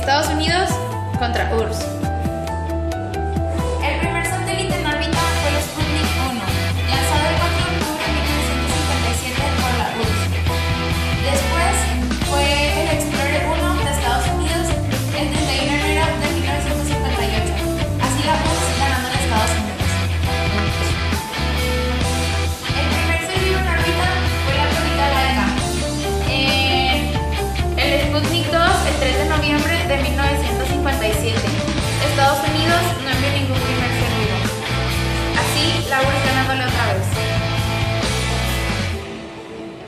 Estados Unidos contra URSS. El primer satélite en órbita fue el Sputnik 1, lanzado el 4 de octubre de 1957 por la URSS. Después fue el Explorer 1 de Estados Unidos el 31 de enero de 1958, así la URSS ganando a Estados Unidos. El primer ser vivo en órbita fue la sonda Laika. El Sputnik 2 el 3 de noviembre de 1957. Estados Unidos no envió ningún primer ser vivo. Así, la URSS ganándole otra vez.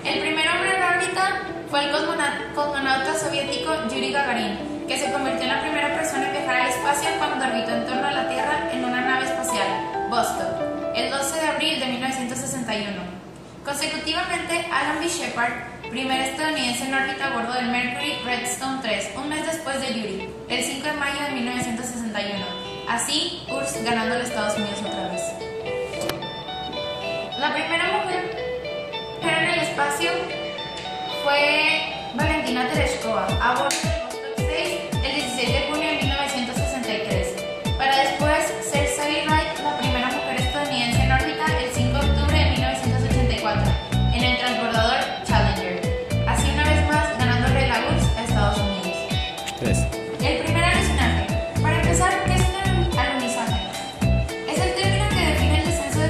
El primer hombre en órbita fue el cosmonauta soviético Yuri Gagarin, que se convirtió en la primera persona en viajar al espacio cuando orbitó en torno a la Tierra en una nave espacial, Vostok, el 12 de abril de 1961. Consecutivamente, Alan B. Shepard, primer estadounidense en órbita a bordo del Mercury Redstone 3, un mes después de Yuri, el 5 de mayo de 1961. Así, URSS ganando a los Estados Unidos otra vez. La primera mujer en el espacio fue Valentina Tereshkova, a bordo del Vostok 6 el 16 de junio de 1963, para después ser Savi Wright, la primera mujer estadounidense en órbita, el 5 de octubre de 1984, en el transbordador Challenger. Así una vez más ganándole la URSS a Estados Unidos. 3. El primer alunizaje. Para empezar, ¿qué es un alunizaje? Es el término que define el descenso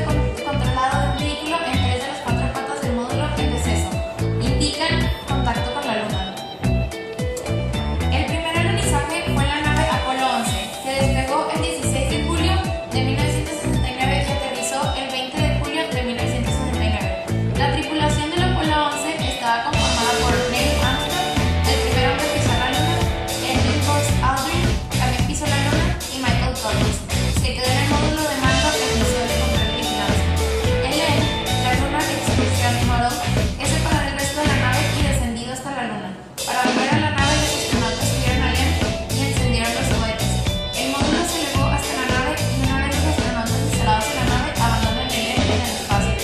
controlado de un vehículo en 3 de las 4 patas del módulo en deceso. Indican contacto con la Luna. El primer alunizaje fue en la nave Apolo 11, que despegó el 16 de julio de 1969 y aterrizó el 20 de julio de 1969. La tripulación del Apolo 11 estaba conformada por Neil Armstrong, el primer hombre que pisó la Luna, Neil Aldrin, que también pisó la Luna, y Michael Collins, que quedó en el módulo de mando que inició el control y vigilancia. En él, la Lunar Expedition Model es separado del resto de la nave y descendido hasta la Luna. Para volver a la nave, los astronautas subieron al LEM y encendieron los cohetes. El módulo se elevó hasta la nave y una vez los astronautas instalados en la nave abandonan el LEM en el espacio.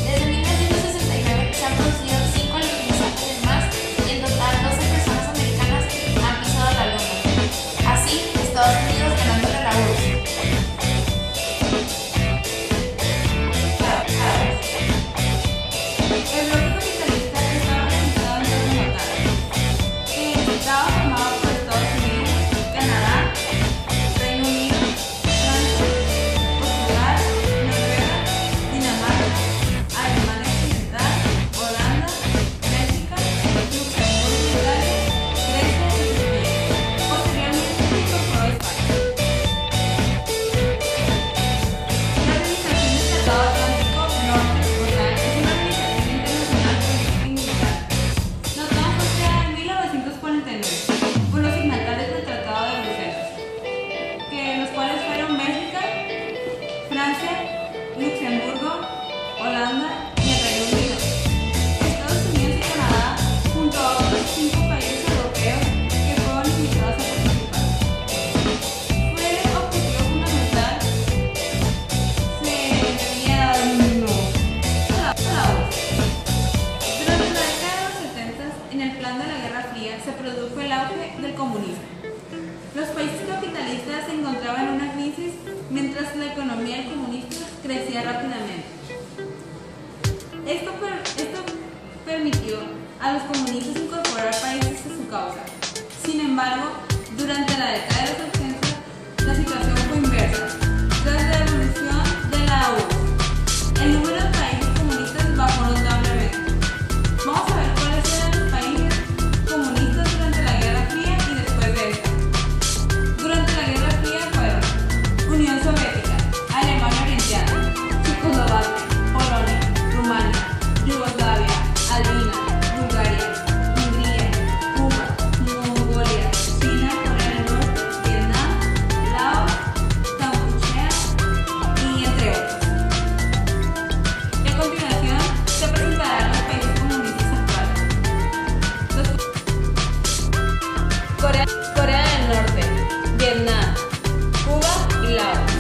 Desde 1969 se han producido 5 alunizajes más y en total 12 personas americanas han pisado la Luna. Así, Estados Unidos ganándole a la URSS. El bloque capitalista estaba organizado en 2 naciones, que estaba formado por Estados Unidos, Canadá, Reino Unido, Francia, Portugal, Noruega, Dinamarca, Alemania Occidental, Holanda, Bélgica, Luxemburgo, Italia, Grecia y Turquía. Posteriormente se incorporó España. La Organización del Tratado Atlántico Norte, OTAN, es una organización internacional política y militar. La OTAN fue creada en 1949 por los signatarios del Tratado de Bruselas, los cuales fueron Bélgica, Francia, Luxemburgo, Holanda y el Reino Unido. Estados Unidos y Canadá, junto a otros 5 países europeos que fueron invitados a participar. Fue el objetivo fundamental se debía a la URSS. Durante la década de los 70, en el plan de la Guerra Fría, se produjo el auge del comunismo. Los países capitalistas se encontraban en una crisis mientras la economía del comunismo crecía rápidamente. Esto permitió a los comunistas incorporar países a su causa. Sin embargo, durante la década de los 80, la situación fue inversa. Tras la evolución de la URSS, el número de países comunistas bajó notablemente. Vamos a ver cuáles eran los países comunistas durante la Guerra Fría y después de esta. Durante la Guerra Fría fueron Unión Soviética, Alemania Oriental, Checoslovaquia, Polonia, Rumania, Yugoslavia, Albania, Bulgaria, Hungría, Cuba, Mongolia, China, Corea del Norte, Vietnam, Laos, Kampuchea y entre otros. Y a continuación se presentarán los países comunistas actuales. Corea del Norte, Vietnam, Cuba y Laos.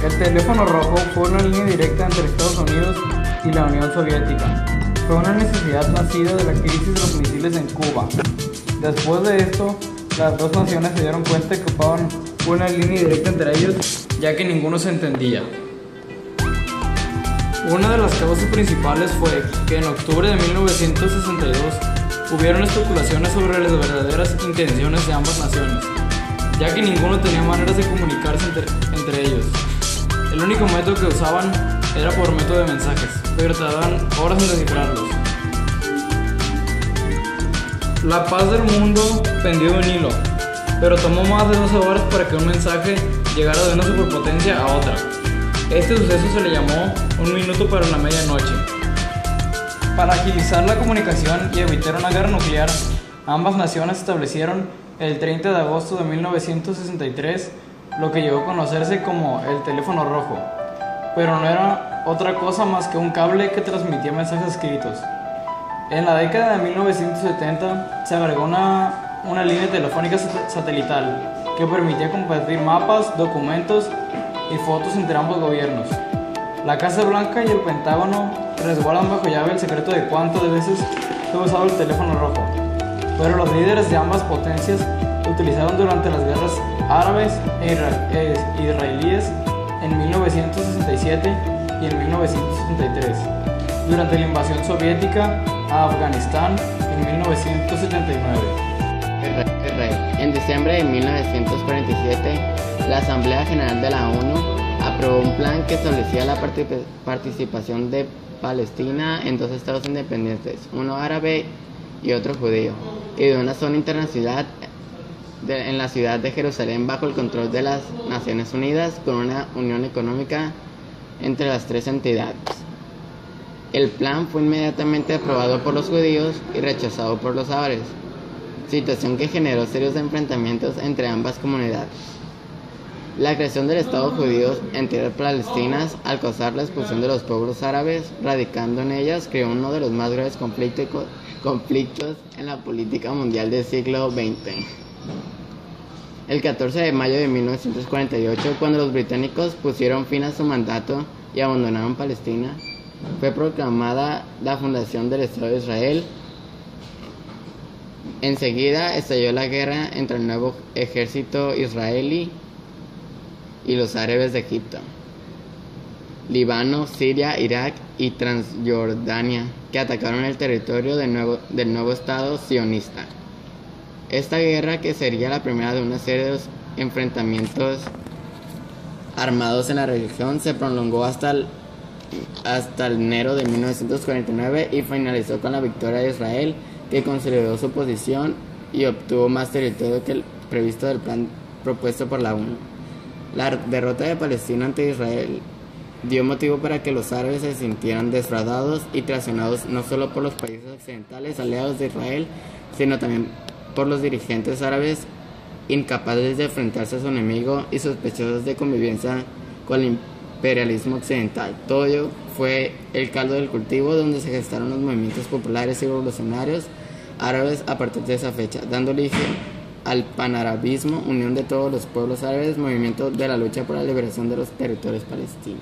El teléfono rojo fue una línea directa entre Estados Unidos y la Unión Soviética. Fue una necesidad nacida de la crisis de los misiles en Cuba. Después de esto, las dos naciones se dieron cuenta que ocupaban una línea directa entre ellos, ya que ninguno se entendía. Una de las causas principales fue que en octubre de 1962 hubieron especulaciones sobre las verdaderas intenciones de ambas naciones, ya que ninguno tenía maneras de comunicarse entre ellos. El único método que usaban era por método de mensajes, pero tardaban horas en descifrarlos. La paz del mundo pendió de un hilo, pero tomó más de 12 horas para que un mensaje llegara de una superpotencia a otra. Este suceso se le llamó un minuto para la medianoche. Para agilizar la comunicación y evitar una guerra nuclear, ambas naciones establecieron el 30 de agosto de 1963 lo que llegó a conocerse como el teléfono rojo, pero no era otra cosa más que un cable que transmitía mensajes escritos. En la década de 1970 se agregó una línea telefónica satelital que permitía compartir mapas, documentos y fotos entre ambos gobiernos. La Casa Blanca y el Pentágono resguardan bajo llave el secreto de cuántas veces fue usado el teléfono rojo, pero los líderes de ambas potencias lo utilizaron durante las guerras árabes e israelíes en 1967 y en 1973, durante la invasión soviética a Afganistán en 1979. En diciembre de 1947, la Asamblea General de la ONU aprobó un plan que establecía la participación de Palestina en dos estados independientes, uno árabe y otro judío, y de una zona internacional en la ciudad de Jerusalén bajo el control de las Naciones Unidas, con una unión económica entre las tres entidades. El plan fue inmediatamente aprobado por los judíos y rechazado por los árabes, situación que generó serios enfrentamientos entre ambas comunidades. La creación del Estado judío en tierras palestinas, al causar la expulsión de los pueblos árabes radicando en ellas, creó uno de los más graves conflictos en la política mundial del siglo XX. El 14 de mayo de 1948, cuando los británicos pusieron fin a su mandato y abandonaron Palestina, fue proclamada la fundación del Estado de Israel. Enseguida estalló la guerra entre el nuevo ejército israelí y los árabes de Egipto, Líbano, Siria, Irak y Transjordania, que atacaron el territorio del nuevo Estado sionista. Esta guerra, que sería la primera de una serie de enfrentamientos armados en la región, se prolongó hasta enero de 1949 y finalizó con la victoria de Israel, que consolidó su posición y obtuvo más territorio que el previsto del plan propuesto por la ONU. La derrota de Palestina ante Israel dio motivo para que los árabes se sintieran defraudados y traicionados no solo por los países occidentales aliados de Israel, sino también por los dirigentes árabes incapaces de enfrentarse a su enemigo y sospechosos de convivencia con el imperialismo occidental. Todo ello fue el caldo del cultivo donde se gestaron los movimientos populares y revolucionarios árabes a partir de esa fecha, dando origen al panarabismo, unión de todos los pueblos árabes, movimiento de la lucha por la liberación de los territorios palestinos.